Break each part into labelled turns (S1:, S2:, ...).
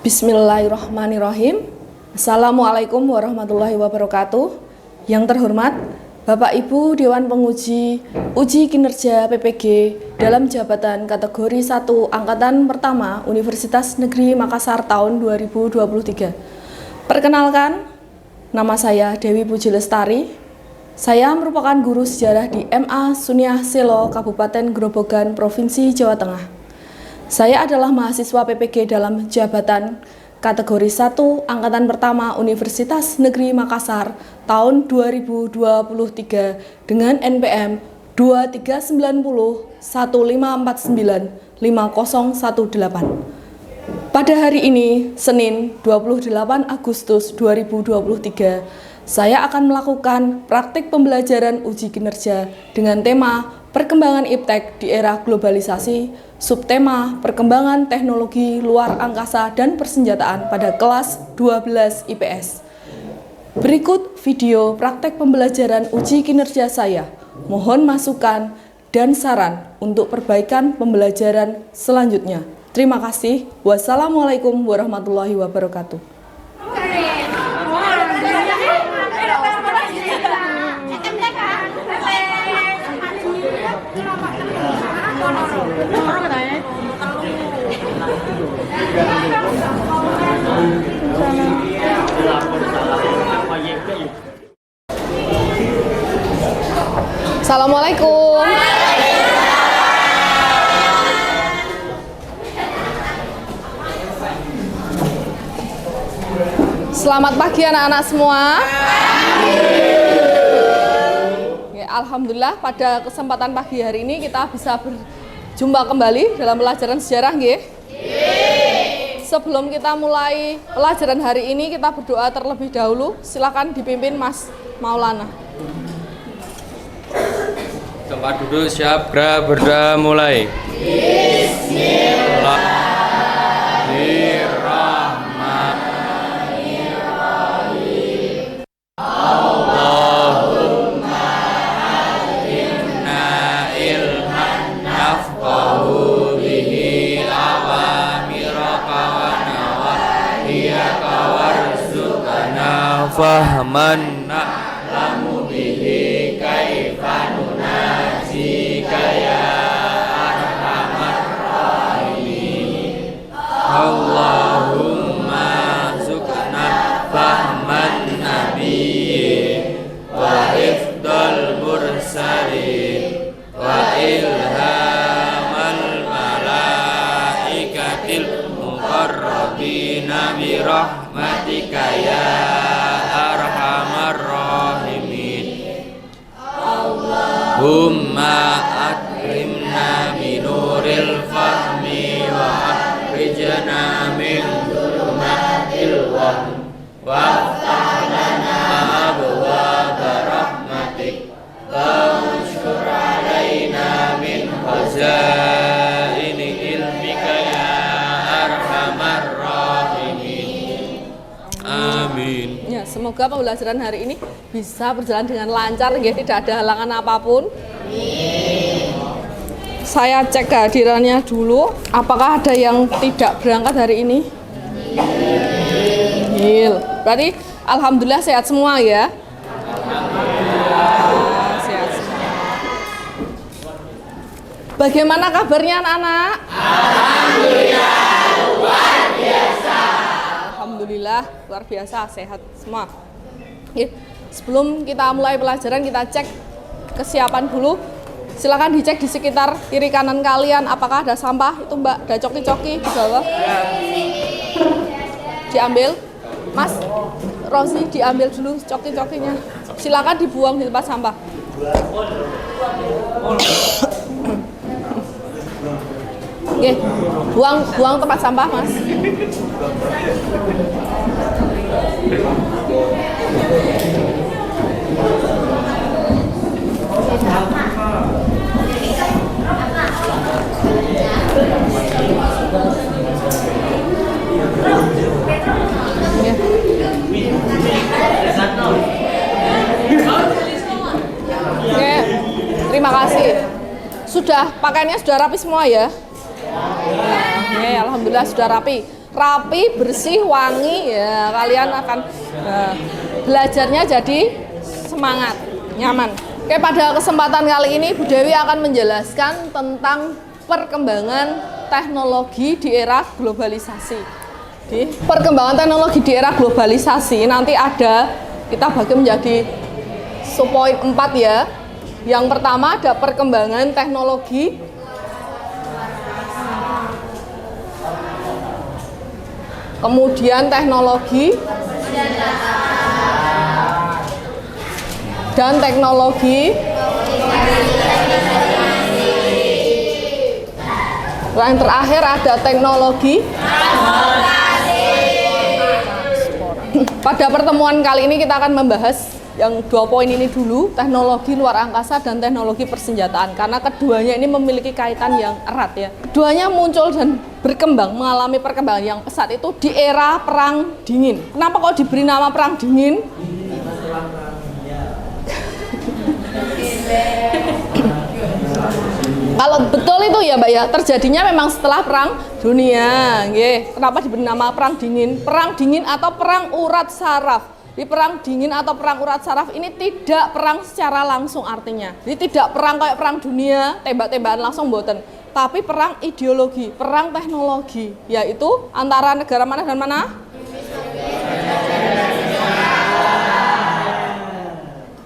S1: Bismillahirrahmanirrahim. Assalamualaikum warahmatullahi wabarakatuh. Yang terhormat Bapak Ibu Dewan Penguji Uji Kinerja PPG dalam jabatan kategori 1 Angkatan Pertama Universitas Negeri Makassar tahun 2023. Perkenalkan, nama saya Dewi Puji Lestari. Saya merupakan guru sejarah di MA Suniah Selo, Kabupaten Grobogan, Provinsi Jawa Tengah. Saya adalah mahasiswa PPG dalam jabatan kategori 1 Angkatan Pertama Universitas Negeri Makassar tahun 2023 dengan NPM 2390-1549-5018. Pada hari ini, Senin 28 Agustus 2023, saya akan melakukan praktik pembelajaran uji kinerja dengan tema Perkembangan Iptek di Era Globalisasi, subtema Perkembangan Teknologi Luar Angkasa dan Persenjataan pada kelas 12 IPS. Berikut video praktek pembelajaran uji kinerja saya. Mohon masukan dan saran untuk perbaikan pembelajaran selanjutnya. Terima kasih. Wassalamualaikum warahmatullahi wabarakatuh. Assalamualaikum. Selamat pagi anak-anak semua. Alhamdulillah pada kesempatan pagi hari ini kita bisa berjumpa kembali dalam pelajaran sejarah nggih. Sebelum kita mulai pelajaran hari ini, kita berdoa terlebih dahulu. Silakan dipimpin Mas Maulana.
S2: Tempat duduk siap, berdoa mulai. Bismillahirrahmanirrahim. Allahumma alimna ilman nafqahu bihi awamiraka wa nawahiyaka warzuqana fahman na'lamu bihi kaifa nunajika ya arhamar rahimin. Allahumma zuqna fahman nabiyyin wa ifdal mursalin wa ilhamal malaikatil muqarrabina bi rahmatika ya arhamar rahimin. Allahumma akrimna binuril fahmi wa akhrijna min dhulumatil wahm waftah lana abwaaba rahmatik wa anshur alaina min khazaini ilmika ya arhamar rahimin. Amin.
S1: Ya, semoga pembelajaran hari ini bisa berjalan dengan lancar, ya, tidak ada halangan apapun. Saya cek kehadirannya dulu. Apakah ada yang tidak berangkat hari ini? Berarti alhamdulillah sehat semua ya. Sehat semua. Bagaimana kabarnya anak-anak?
S2: Alhamdulillah luar biasa.
S1: Alhamdulillah luar biasa, sehat semua. Sebelum kita mulai pelajaran, kita cek kesiapan dulu. Silakan dicek di sekitar kiri kanan kalian apakah ada sampah. Itu Mbak, ada coki-coki di bawah. Diambil. Mas Rosi, diambil dulu coki-cokinya. Silakan dibuang di tempat sampah. Oke, buang tempat sampah, Mas. Oke, terima kasih. Sudah pakaiannya sudah rapi semua ya? Oke, alhamdulillah sudah rapi. rapi, bersih, wangi, ya kalian akan belajarnya jadi semangat, nyaman. Oke, pada kesempatan kali ini Bu Dewi akan menjelaskan tentang perkembangan teknologi di era globalisasi. Di perkembangan teknologi di era globalisasi nanti kita bagi menjadi subpoin 4 ya. Yang pertama ada perkembangan teknologi kemudian teknologi dan teknologi. Yang terakhir ada teknologi. Pada pertemuan kali ini kita akan membahas yang 2 poin ini dulu, teknologi luar angkasa dan teknologi persenjataan, karena keduanya ini memiliki kaitan yang erat ya. Keduanya muncul dan berkembang, mengalami perkembangan yang pesat itu di era Perang Dingin. Kenapa kok diberi nama Perang Dingin? Kalau betul itu ya Mbak ya, terjadinya memang setelah Perang Dunia. Kenapa diberi nama Perang Dingin? Perang Dingin atau Perang Urat Saraf. Di Perang Dingin atau Perang Urat Saraf ini tidak perang secara langsung artinya. Jadi tidak perang kayak Perang Dunia, tembak-tembakan langsung mboten. Tapi perang ideologi, perang teknologi, yaitu antara negara mana dan mana?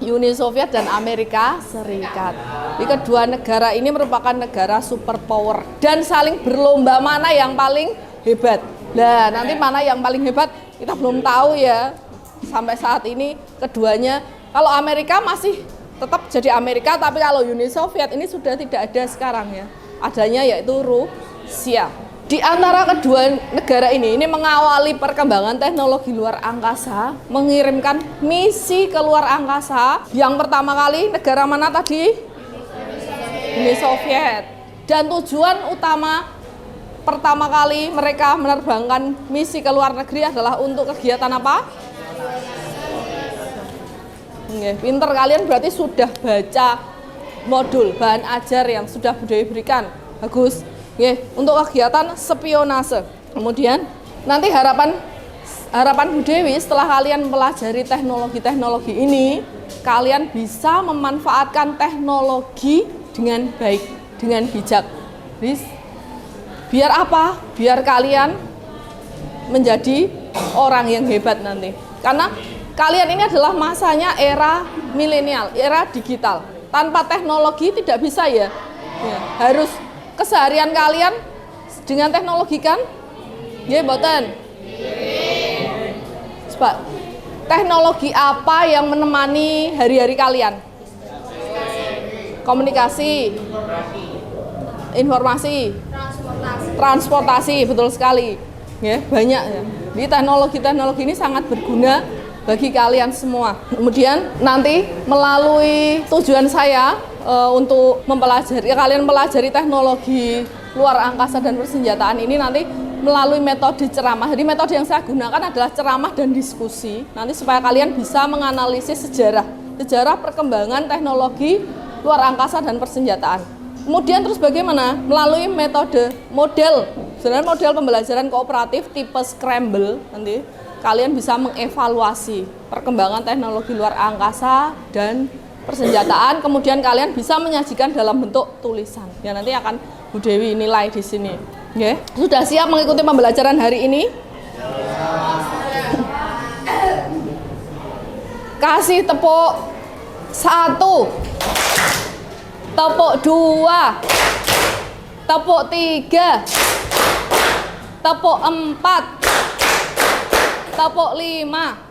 S1: Uni Soviet dan Amerika Serikat. Di kedua negara ini merupakan negara superpower dan saling berlomba mana yang paling hebat. Nah, nanti mana yang paling hebat kita belum tahu ya. Sampai saat ini keduanya, kalau Amerika masih tetap jadi Amerika, tapi kalau Uni Soviet ini sudah tidak ada sekarang ya. Adanya yaitu Rusia. Di antara kedua negara ini mengawali perkembangan teknologi luar angkasa, mengirimkan misi ke luar angkasa. Yang pertama kali negara mana tadi? Uni Soviet. Dan tujuan utama pertama kali mereka menerbangkan misi ke luar negeri adalah untuk kegiatan apa? Pinter kalian berarti sudah baca modul bahan ajar yang sudah Bu Dewi berikan. Bagus. Untuk kegiatan spionase. Kemudian nanti harapan Bu Dewi setelah kalian pelajari teknologi-teknologi ini, kalian bisa memanfaatkan teknologi dengan baik, dengan bijak. Biar apa? Biar kalian menjadi orang yang hebat nanti. Karena kalian ini adalah masanya era milenial, era digital. Tanpa teknologi tidak bisa ya. Harus keseharian kalian dengan teknologi kan? Ya, boten. Coba, teknologi apa yang menemani hari-hari kalian? Komunikasi, informasi, transportasi, betul sekali. Ya, banyak ya. Jadi teknologi ini sangat berguna bagi kalian semua. Kemudian nanti melalui tujuan saya untuk kalian pelajari teknologi luar angkasa dan persenjataan ini nanti melalui metode ceramah. Jadi metode yang saya gunakan adalah ceramah dan diskusi. Nanti supaya kalian bisa menganalisis sejarah perkembangan teknologi luar angkasa dan persenjataan. Kemudian terus bagaimana? Melalui model pembelajaran kooperatif tipe Scramble nanti kalian bisa mengevaluasi perkembangan teknologi luar angkasa dan persenjataan, kemudian kalian bisa menyajikan dalam bentuk tulisan. Ya nanti akan Bu Dewi nilai di sini. Oke. Sudah siap mengikuti pembelajaran hari ini? Kasih tepuk 1, tepuk 2, tepuk 3, tepuk 4, tepuk 5.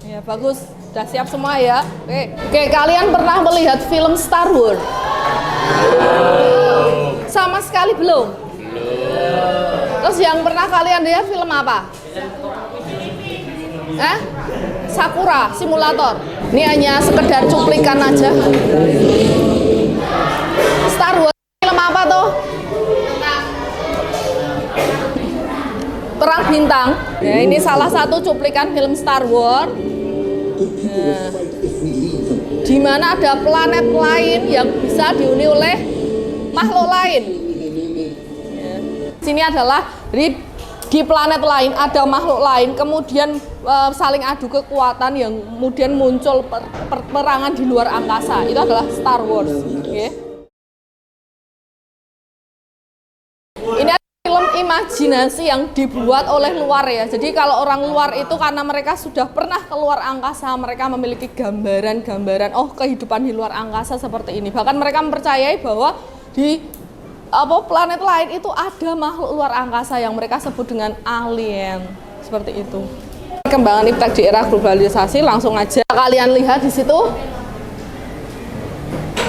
S1: Ya bagus, sudah siap semua ya. Oke, kalian pernah melihat film Star Wars? Sama sekali belum? Terus yang pernah kalian lihat film apa? Sakura Simulator. Ini hanya sekedar cuplikan aja. Star Wars film apa tuh? Perang Bintang. Ya, ini salah satu cuplikan film Star Wars. Nah, di mana ada planet lain yang bisa dihuni oleh makhluk lain. Ya. Sini adalah di planet lain ada makhluk lain, kemudian saling adu kekuatan yang kemudian muncul peperangan di luar angkasa. Itu adalah Star Wars. Okay. Ini adalah film imajinasi yang dibuat oleh luar ya. Jadi kalau orang luar itu karena mereka sudah pernah keluar angkasa, mereka memiliki gambaran-gambaran kehidupan di luar angkasa seperti ini. Bahkan mereka mempercayai bahwa di planet lain itu ada makhluk luar angkasa yang mereka sebut dengan alien. Seperti itu. Perkembangan iptek di era globalisasi, langsung aja kalian lihat di situ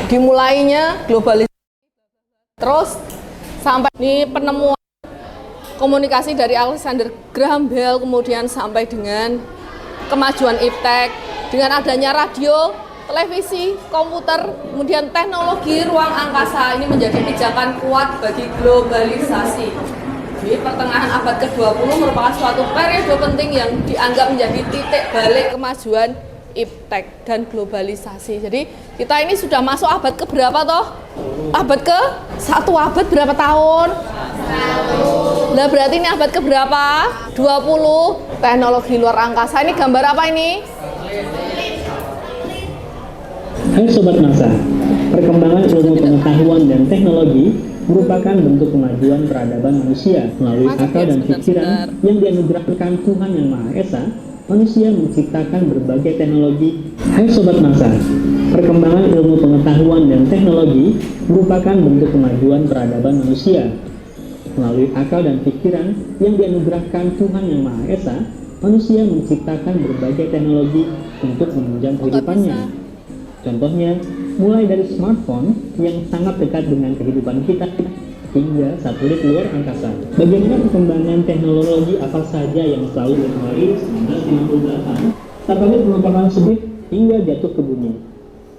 S1: dimulainya globalisasi. Terus sampai ini penemuan komunikasi dari Alexander Graham Bell, kemudian sampai dengan kemajuan iptek dengan adanya radio, televisi, komputer, kemudian teknologi ruang angkasa ini menjadi pijakan kuat bagi globalisasi. Di pertengahan abad ke-20 merupakan suatu periode penting yang dianggap menjadi titik balik kemajuan iptek dan globalisasi. Jadi kita ini sudah masuk abad ke berapa toh? Abad ke 1, abad berapa tahun? 1. Nah berarti ini abad ke berapa? 20. Teknologi luar angkasa. Ini gambar apa ini?
S3: Hai Sobat NASA, perkembangan ilmu pengetahuan dan teknologi merupakan bentuk kemajuan peradaban manusia melalui akal dan pikiran yang dianugerahkan Tuhan Yang Maha Esa. Manusia menciptakan berbagai teknologi. Hai Sobat NASA, perkembangan ilmu pengetahuan dan teknologi merupakan bentuk kemajuan peradaban manusia. Melalui akal dan pikiran yang dianugerahkan Tuhan Yang Maha Esa, manusia menciptakan berbagai teknologi untuk menunjang kehidupannya. Contohnya, mulai dari smartphone yang sangat dekat dengan kehidupan kita, hingga satelit luar angkasa. Bagaimana perkembangan teknologi apa saja yang selalu dimulai 1968, satelit merupakan sebit hingga jatuh ke bumi.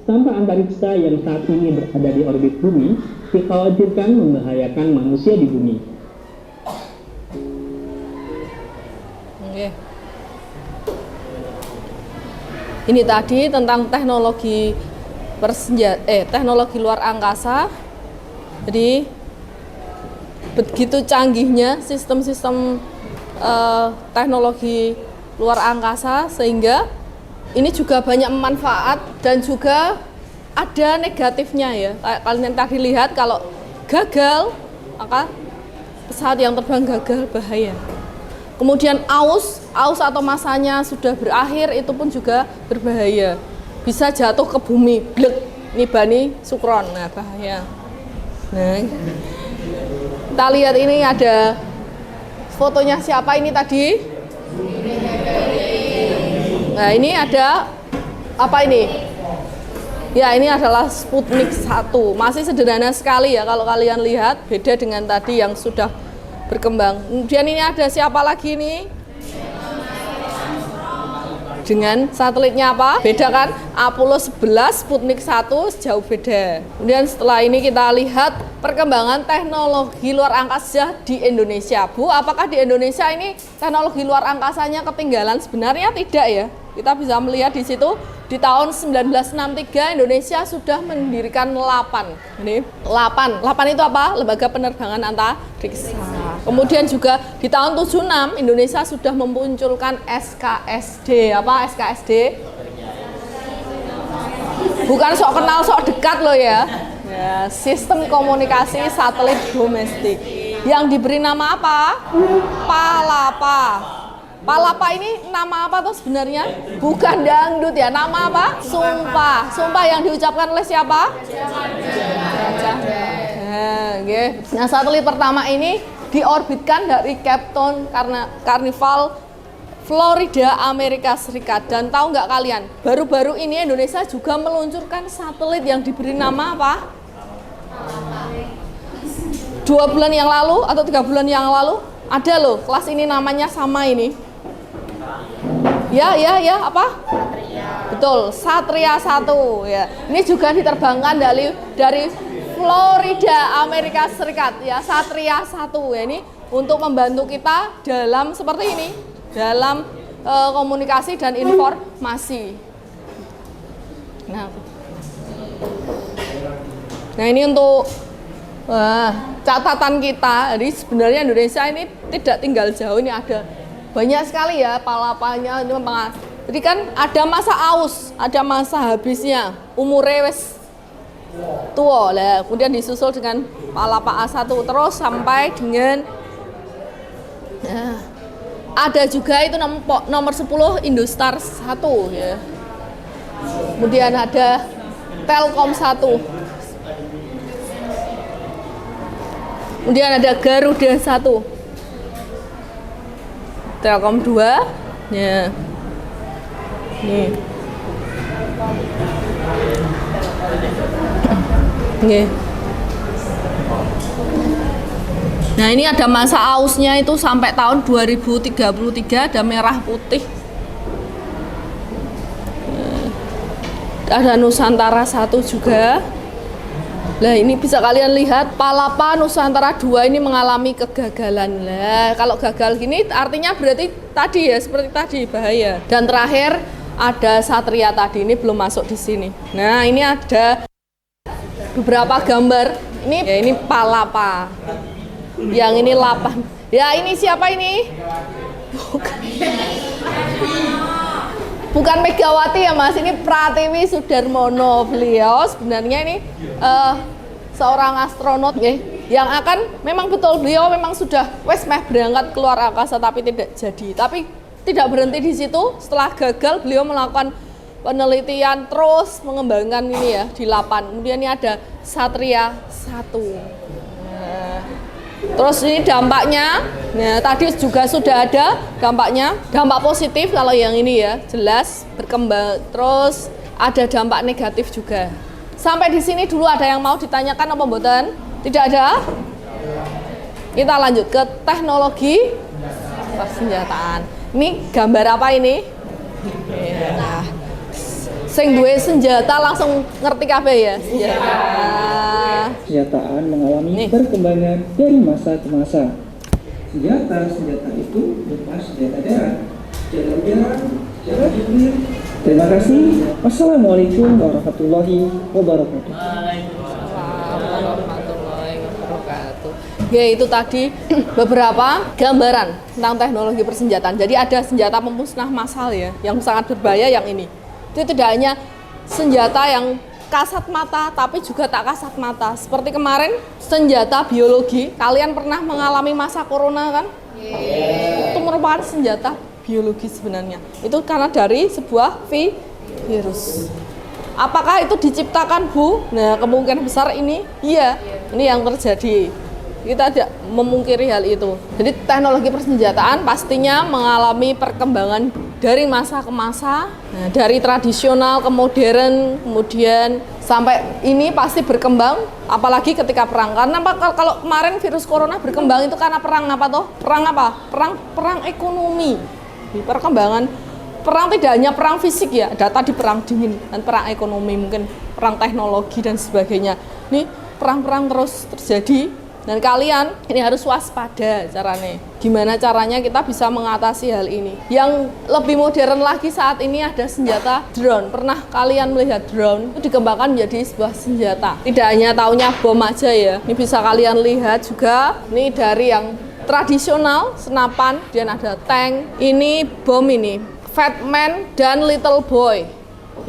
S3: Sampah antariksa yang saat ini berada di orbit bumi dikhawatirkan membahayakan manusia di bumi.
S1: Oke. Ini tadi tentang teknologi teknologi luar angkasa. Jadi begitu canggihnya sistem-sistem teknologi luar angkasa sehingga ini juga banyak manfaat dan juga ada negatifnya ya. Kalian tadi lihat kalau gagal maka pesawat yang terbang gagal bahaya. Kemudian aus atau masanya sudah berakhir itu pun juga berbahaya. Bisa jatuh ke bumi, blek, nibani sukron, nah bahaya. Nah, kita lihat ini ada fotonya siapa ini tadi? Nah ini ada apa ini? Ya ini adalah Sputnik 1. Masih sederhana sekali ya kalau kalian lihat, beda dengan tadi yang sudah berkembang. Kemudian ini ada siapa lagi nih? Dengan satelitnya apa? Beda kan? Apollo 11, Sputnik 1 jauh beda. Kemudian setelah ini kita lihat perkembangan teknologi luar angkasa di Indonesia. Bu, apakah di Indonesia ini teknologi luar angkasanya ketinggalan? Sebenarnya tidak ya. Kita bisa melihat di situ di tahun 1963 Indonesia sudah mendirikan 8. Ini 8 itu apa? Lembaga Penerbangan Antariksa. Kemudian juga di tahun 76 Indonesia sudah memunculkan SKSD. Apa SKSD? Bukan sok kenal sok dekat loh ya. Sistem komunikasi satelit domestik. Yang diberi nama apa? Palapa. Palapa ini nama apa tuh sebenarnya? Bukan dangdut ya, nama apa? Sumpah. Sumpah yang diucapkan oleh siapa? Nah, satelit pertama ini diorbitkan dari Cape Town karena Carnival, Florida, Amerika Serikat. Dan tahu nggak kalian, baru-baru ini Indonesia juga meluncurkan satelit yang diberi nama apa? 2 bulan yang lalu atau 3 bulan yang lalu ada loh kelas ini namanya sama ini. Ya, apa? Satria. Betul, Satria 1 ya. Ini juga diterbangkan dari Florida, Amerika Serikat ya, Satria 1 ya. Ini untuk membantu kita dalam seperti ini, dalam komunikasi dan informasi. Nah, ini untuk Wah, catatan kita, jadi sebenarnya Indonesia ini tidak tinggal jauh, ini ada banyak sekali ya palapanya. Jadi kan ada masa aus, ada masa habisnya, umurnya wes tua lah, kemudian disusul dengan palapa A1 terus sampai dengan ada juga itu nomor 10 Indostar 1 ya. Kemudian ada Telkom 1. Kemudian ada Garuda 1. Telkom 2. Ya. Nih. Nih. Nah, ini ada masa ausnya itu sampai tahun 2033, ada merah putih. Ada Nusantara 1 juga. Nah, ini bisa kalian lihat Palapa Nusantara 2 ini mengalami kegagalan. Lah, kalau gagal gini artinya berarti tadi ya, seperti tadi bahaya. Dan terakhir ada Satria tadi, ini belum masuk di sini. Nah, ini ada beberapa gambar. Ini Palapa. Yang ini 8. Ya, ini siapa ini? Bukan Megawati ya Mas, ini Pratiwi Sudarmono. Beliau sebenarnya ini seorang astronot ya, yang akan memang betul beliau memang sudah meh berangkat keluar angkasa tapi tidak jadi. Tapi tidak berhenti di situ, setelah gagal beliau melakukan penelitian terus mengembangkan ini ya di 8. Kemudian ini ada Satria 1. Terus ini dampaknya, nah tadi juga sudah ada dampaknya, dampak positif kalau yang ini ya jelas berkembang. Terus ada dampak negatif juga. Sampai di sini dulu ada yang mau ditanyakan apa mboten? Tidak ada? Kita lanjut ke teknologi persenjataan. Ini gambar apa ini? Nah, sing duwe senjata langsung ngerti kabeh ya senjata.
S4: Senjataan mengalami perkembangan dari masa ke masa. Senjata itu berupa senjata darat, senjata udara, senjata nuklir. Terima kasih. Wassalamualaikum warahmatullahi wabarakatuh.
S1: Ya, itu tadi beberapa gambaran tentang teknologi persenjataan. Jadi ada senjata pemusnah massal ya, yang sangat berbahaya yang ini. Itu tidak hanya senjata yang kasat mata, tapi juga tak kasat mata. Seperti kemarin senjata biologi, kalian pernah mengalami masa corona kan? Itu merupakan senjata biologi sebenarnya. Itu karena dari sebuah virus. Apakah itu diciptakan Bu? Nah, kemungkinan besar ini iya, ini yang terjadi. Kita tidak memungkiri hal itu. Jadi teknologi persenjataan pastinya mengalami perkembangan dari masa ke masa, nah, dari tradisional ke modern, kemudian sampai ini pasti berkembang, apalagi ketika perang. Karena kalau kemarin virus corona berkembang itu karena perang apa toh? Perang apa? Perang ekonomi. Di perkembangan perang tidak hanya perang fisik ya, ada tadi perang dingin dan perang ekonomi, mungkin perang teknologi dan sebagainya. Ini perang-perang terus terjadi. Dan kalian ini harus waspada caranya. Gimana caranya kita bisa mengatasi hal ini? Yang lebih modern lagi saat ini ada senjata drone. Pernah kalian melihat drone? Itu dikembangkan menjadi sebuah senjata. Tidak hanya taunya bom aja ya. Ini bisa kalian lihat juga. Ini dari yang tradisional, senapan, dan ada tank. Ini bom ini. Fat Man dan Little Boy.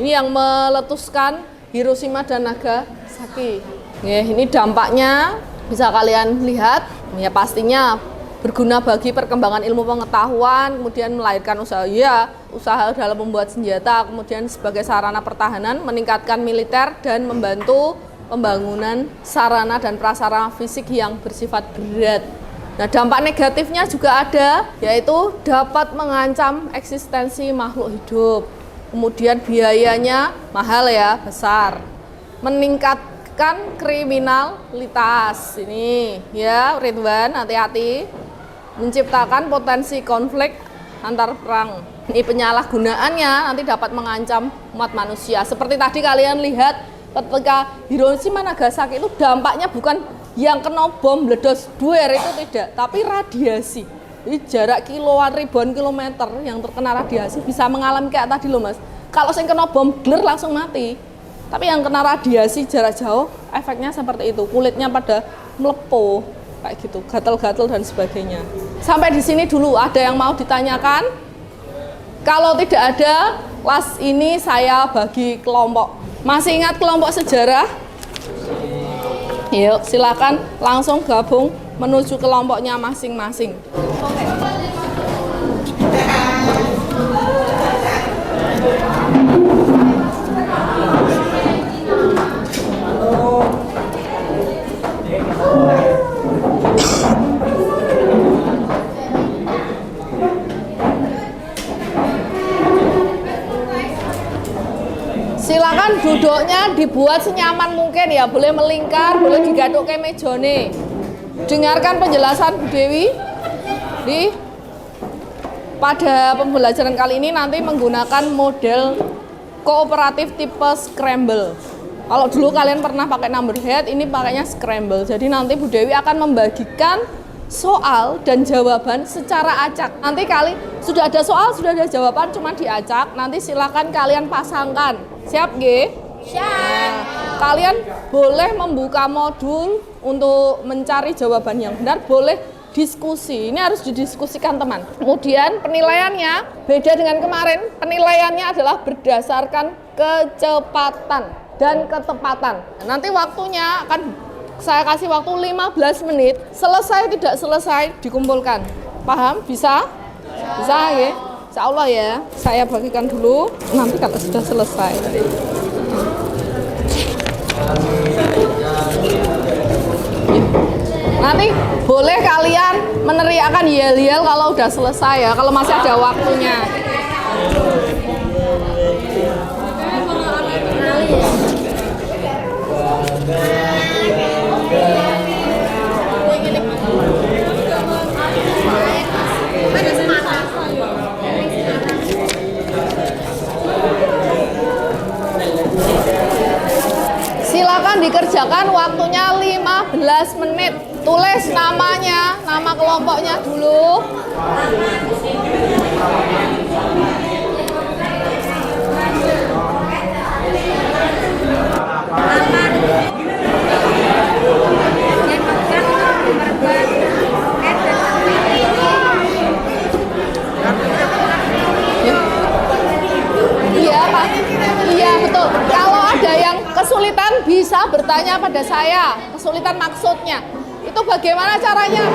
S1: Ini yang meletuskan Hiroshima dan Nagasaki. Ya, ini dampaknya. Bisa kalian lihat, ya pastinya berguna bagi perkembangan ilmu pengetahuan, kemudian melahirkan usaha dalam membuat senjata, kemudian sebagai sarana pertahanan, meningkatkan militer, dan membantu pembangunan sarana dan prasarana fisik yang bersifat berat. Nah, dampak negatifnya juga ada, yaitu dapat mengancam eksistensi makhluk hidup. Kemudian biayanya mahal ya, besar. Meningkatkan kriminalitas ini ya, Ridwan, hati-hati, menciptakan potensi konflik antar perang. Ini penyalahgunaannya nanti dapat mengancam umat manusia. Seperti tadi kalian lihat ketika Hiroshima Nagasaki itu dampaknya bukan yang kena bom meledos duer itu tidak, tapi radiasi. Jadi jarak kiloan ribuan kilometer yang terkena radiasi bisa mengalami kayak tadi loh Mas. Kalau yang kena bom gler langsung mati. Tapi yang kena radiasi jarak jauh, efeknya seperti itu. Kulitnya pada melepuh kayak gitu, gatal-gatal dan sebagainya. Sampai di sini dulu, ada yang mau ditanyakan? Kalau tidak ada, kelas ini saya bagi kelompok. Masih ingat kelompok sejarah? Yuk, silakan langsung gabung menuju kelompoknya masing-masing. Silakan duduknya dibuat senyaman mungkin ya, boleh melingkar, boleh digaduk ke mejone. Dengarkan penjelasan Bu Dewi. Pada pembelajaran kali ini nanti menggunakan model kooperatif tipe scramble. Kalau dulu kalian pernah pakai number head, ini pakainya scramble. Jadi nanti Bu Dewi akan membagikan soal dan jawaban secara acak. Nanti sudah ada soal, sudah ada jawaban, cuma diacak. Nanti silakan kalian pasangkan. Siap, G? Siap. Kalian boleh membuka modul untuk mencari jawaban yang benar, boleh diskusi. Ini harus didiskusikan, teman. Kemudian penilaiannya beda dengan kemarin. Penilaiannya adalah berdasarkan kecepatan dan ketepatan. Nanti waktunya akan saya kasih waktu 15 menit. Selesai tidak selesai dikumpulkan. Paham? Bisa? Bisa, ya? Insya Allah ya. Saya bagikan dulu. Nanti kalau sudah selesai. Nanti boleh kalian meneriakkan yel-yel kalau udah selesai ya. Kalau masih ada waktunya. Silakan dikerjakan, waktunya 15 menit. Tulis namanya, nama kelompoknya dulu. Iya, Pak. Iya, betul. Kalau ada yang kesulitan bisa bertanya pada saya. Kesulitan maksudnya. Itu bagaimana caranya?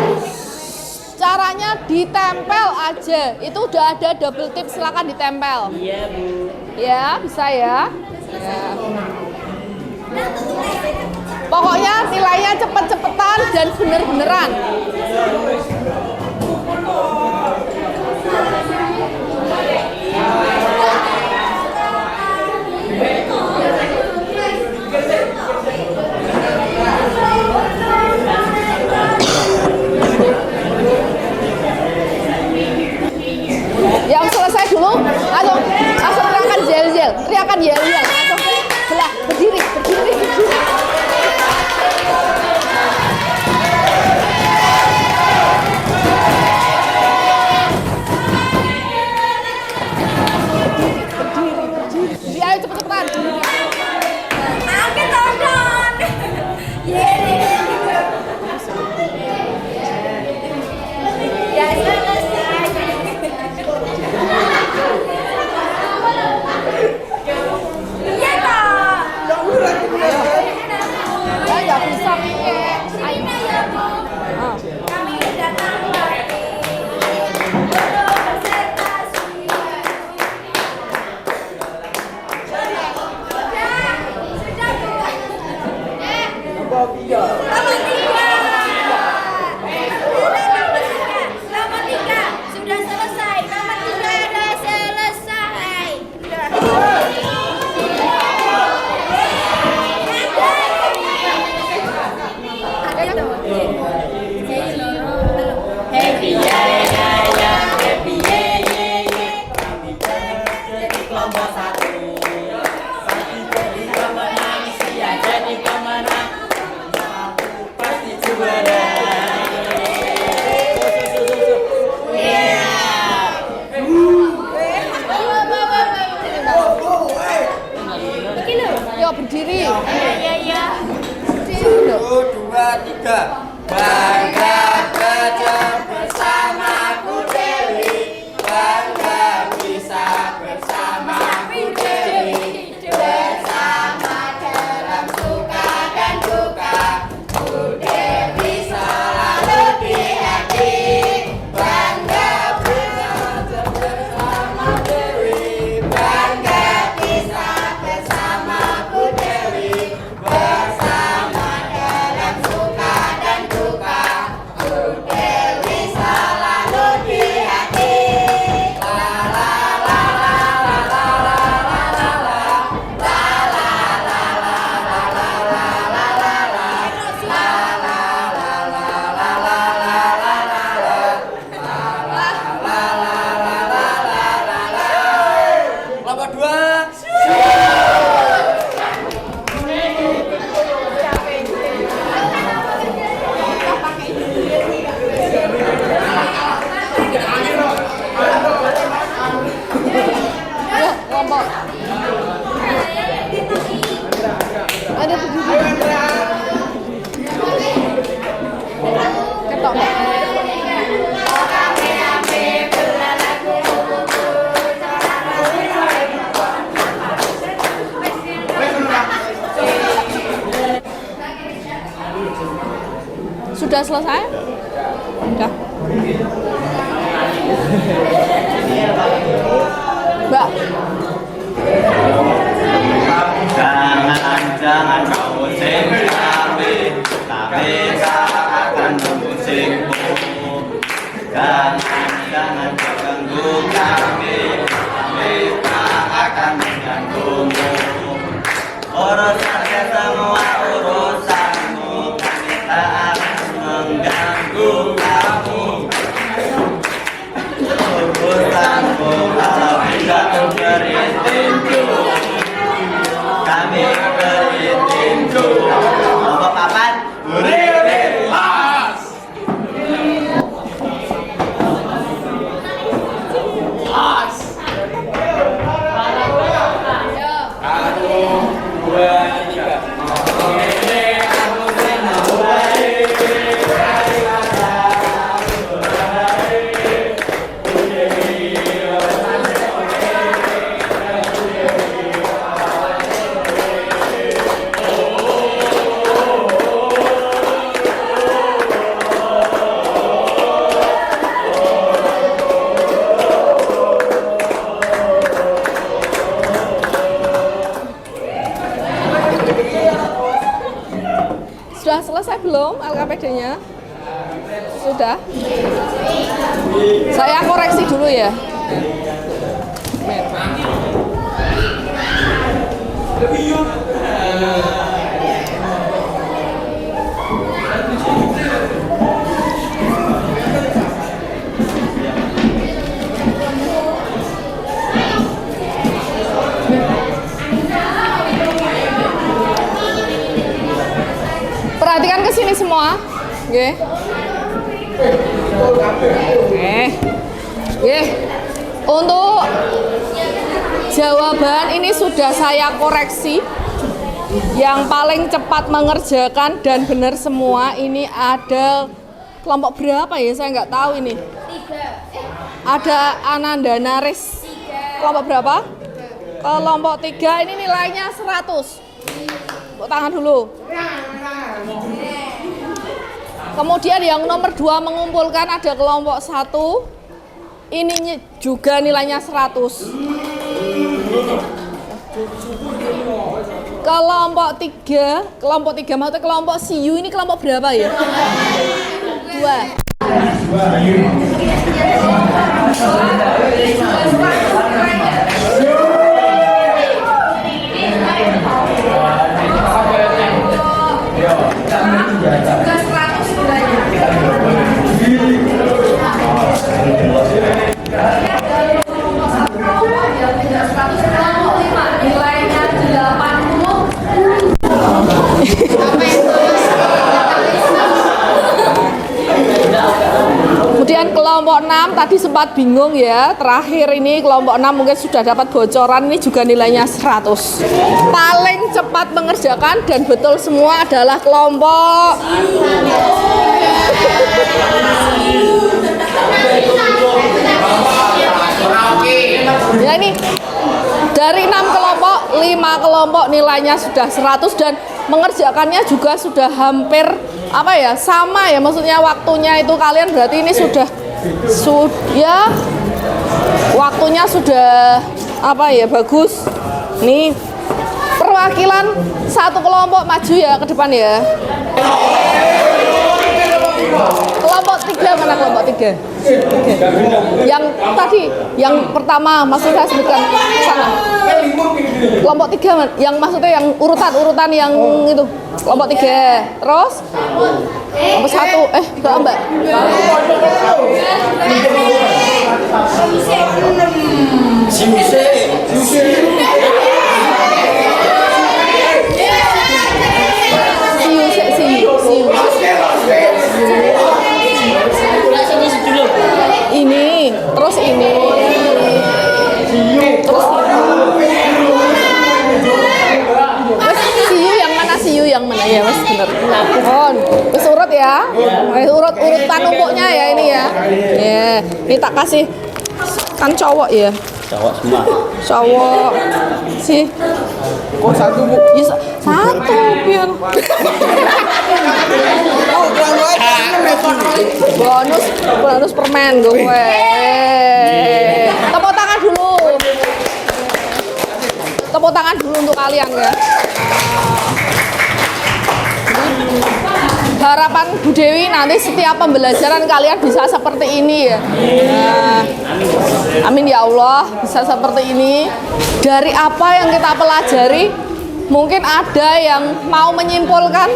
S1: Caranya ditempel aja. Itu udah ada double tip, silakan ditempel. Iya, Bu. Ya, bisa ya. Ya. Pokoknya nilainya cepet-cepetan dan bener-beneran. Yang selesai dulu, langsung teriakan yel-yel, teriakan yel-yel, langsung belah, berdiri. Ayo cepet-cepetan.
S5: Aku tonton. Ya selesai. Iya toh.
S1: Ya nggak bisa piye.
S5: Ayo ya Bu. Kami datang lagi. Nomor 3 sudah selesai. Nomor 3 sudah selesai. Happy ya ya ya, happy ye ye ye. Kami jadi kelompok satu. Pasti jadi pemenang, siap jadi pemenang. Pasti juara.
S1: Yo berdiri.
S5: Ya ya.
S1: 1, 2,
S2: ketiga. Bangga belajar bersamaku Dewi, bangga bisa bersamaku Dewi, bersama dalam suka dan duka, Ku Dewi selalu di hati. Bangga belajar bersama Dewi, bangga bisa bersamaku Dewi, bersama dalam suka dan duka, Ku Dewi selalu di hati. Lompat dua.
S1: Kelompok. Ada ketok. Sudah selesai? Sudah. Mbak.
S6: Jangan kau sing tapi kau akan memusingmu. Jangan kau ganggu kami tak akan mengganggumu. Urusannya semua urusanmu, kami tak akan mengganggu kamu. Urusanmu kalau tidak beri tinju, kami beri tinju. Kelompok papan, beri pas. Pas.
S2: Satu, dua, tiga.
S1: Sudah selesai belum LKPD-nya? Sudah. Saya koreksi dulu ya. Perhatikan ke sini semua. Oke. Oke. Untuk jawaban ini sudah saya koreksi. Yang paling cepat mengerjakan dan benar semua ini ada kelompok berapa ya? Saya nggak tahu ini. 3. Ada Ananda Naris. Kelompok berapa? Kelompok 3 ini nilainya 100. Tepuk tangan dulu. Kemudian yang nomor 2 mengumpulkan ada kelompok 1. Ini juga nilainya 100. Kelompok 3 maksudnya kelompok CU ini kelompok berapa ya? 2. Kemudian Kemudian kelompok 6 tadi sempat bingung ya. Terakhir ini kelompok 6 mungkin sudah dapat bocoran, ini juga nilainya 100. Paling cepat mengerjakan dan betul semua adalah kelompok ya, ini dari 6 kelompok, 5 kelompok nilainya sudah 100 dan mengerjakannya juga sudah hampir apa ya, sama ya, maksudnya waktunya itu kalian berarti ini sudah ya waktunya sudah apa ya, bagus. Nih perwakilan satu kelompok maju ya ke depan ya. Kelompok 3 mana kelompok 3? Yang tadi, yang pertama maksud saya sebutkan sana. Kelompok 3 yang maksudnya yang urutan yang itu. Kelompok 3. Terus kelompok 1 Mbak. Ini, terus ini. Terus siu yang mana ya, Mas, bener. Terus urut ya. Urutan numpuknya ya ini ya. Ya, ini tak kasih kan cowok ya.
S6: Cowok semua.
S1: Cowok sih.
S6: Oh, satu Bu.
S1: Ya, satu pion. bonus permen gue. Tepuk tangan dulu. Tepuk tangan dulu untuk kalian ya. Harapan Bu Dewi nanti setiap pembelajaran kalian bisa seperti ini ya. Nah, amin ya Allah, bisa seperti ini. Dari apa yang kita pelajari, mungkin ada yang mau menyimpulkan.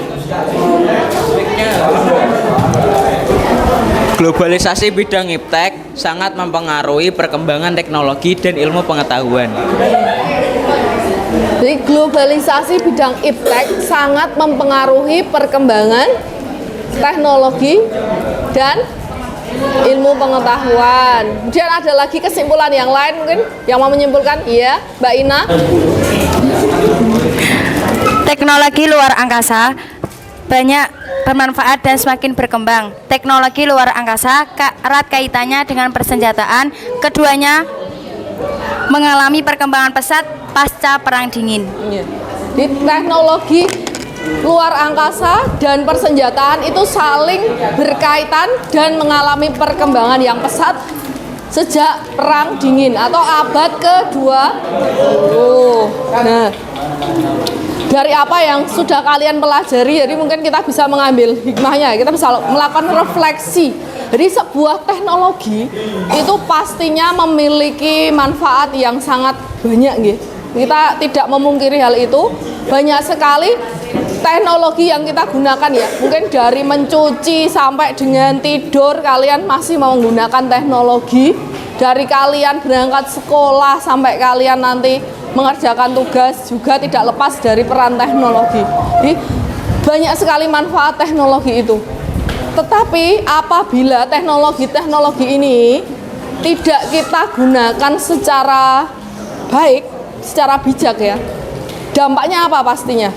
S7: Globalisasi bidang iptek sangat mempengaruhi perkembangan teknologi dan ilmu pengetahuan.
S1: Jadi globalisasi bidang iptek sangat mempengaruhi perkembangan teknologi dan ilmu pengetahuan. Kemudian ada lagi kesimpulan yang lain mungkin yang mau menyimpulkan? Iya, Mbak Ina.
S8: Teknologi luar angkasa banyak bermanfaat dan semakin berkembang. Teknologi luar angkasa erat kaitannya dengan persenjataan. Keduanya mengalami perkembangan pesat pasca Perang Dingin.
S1: Di teknologi luar angkasa dan persenjataan itu saling berkaitan dan mengalami perkembangan yang pesat sejak Perang Dingin atau abad ke-20. Nah, dari apa yang sudah kalian pelajari, jadi mungkin kita bisa mengambil hikmahnya, kita bisa melakukan refleksi. Jadi sebuah teknologi itu pastinya memiliki manfaat yang sangat banyak gitu. Kita tidak memungkiri hal itu. Banyak sekali teknologi yang kita gunakan ya. Mungkin dari mencuci sampai dengan tidur kalian masih mau menggunakan teknologi. Dari kalian berangkat sekolah sampai kalian nanti mengerjakan tugas juga tidak lepas dari peran teknologi. Jadi banyak sekali manfaat teknologi itu. Tetapi apabila teknologi-teknologi ini tidak kita gunakan secara baik, secara bijak ya, dampaknya apa pastinya?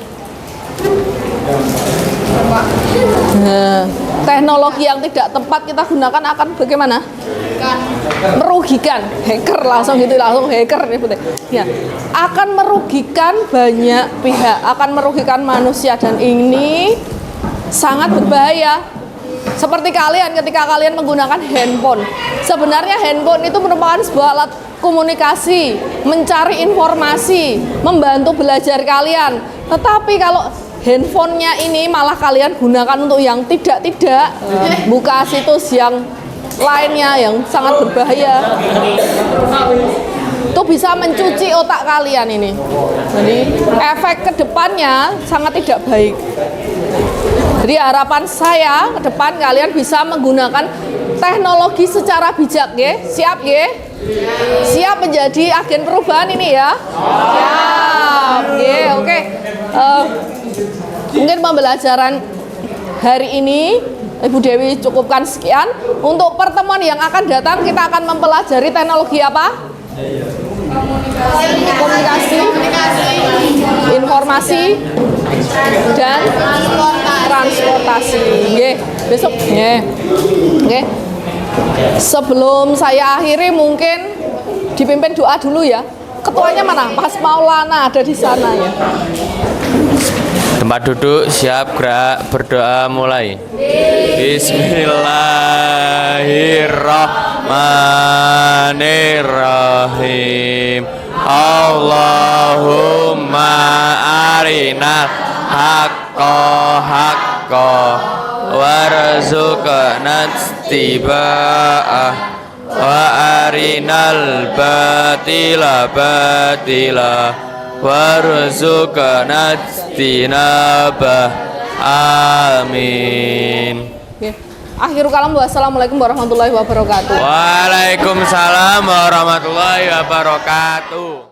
S1: Nah, teknologi yang tidak tepat kita gunakan akan bagaimana? Merugikan. Hacker langsung hacker ya, akan merugikan banyak pihak, akan merugikan manusia dan ini sangat berbahaya. Seperti kalian ketika kalian menggunakan handphone. Sebenarnya handphone itu merupakan sebuah alat komunikasi, mencari informasi, membantu belajar kalian. Tetapi kalau handphonenya ini malah kalian gunakan untuk yang tidak-tidak, buka situs yang lainnya yang sangat berbahaya, itu bisa mencuci otak kalian ini. Jadi efek kedepannya sangat tidak baik. Jadi harapan saya ke depan kalian bisa menggunakan teknologi secara bijak ya. Siap ya? Siap menjadi agen perubahan ini ya? Siap. Ya, oke. Mungkin pembelajaran hari ini Ibu Dewi cukupkan sekian. Untuk pertemuan yang akan datang kita akan mempelajari teknologi apa? Komunikasi, informasi, dan transportasi. Nggih, besok nggih. Nggih. Sebelum saya akhiri mungkin dipimpin doa dulu ya. Ketuanya mana? Mas Maulana ada di sana ya.
S2: Tempat duduk siap, gerak, berdoa mulai. Bismillahirrahmanirrahim. Allahumma arinal haqqa haqqa warzuqna ittiba'ah wa arinal batila batila warzuqna ijtinabah. Amin.
S1: Oke. Akhirul kalam, wassalamualaikum warahmatullahi wabarakatuh.
S2: Waalaikumsalam warahmatullahi wabarakatuh.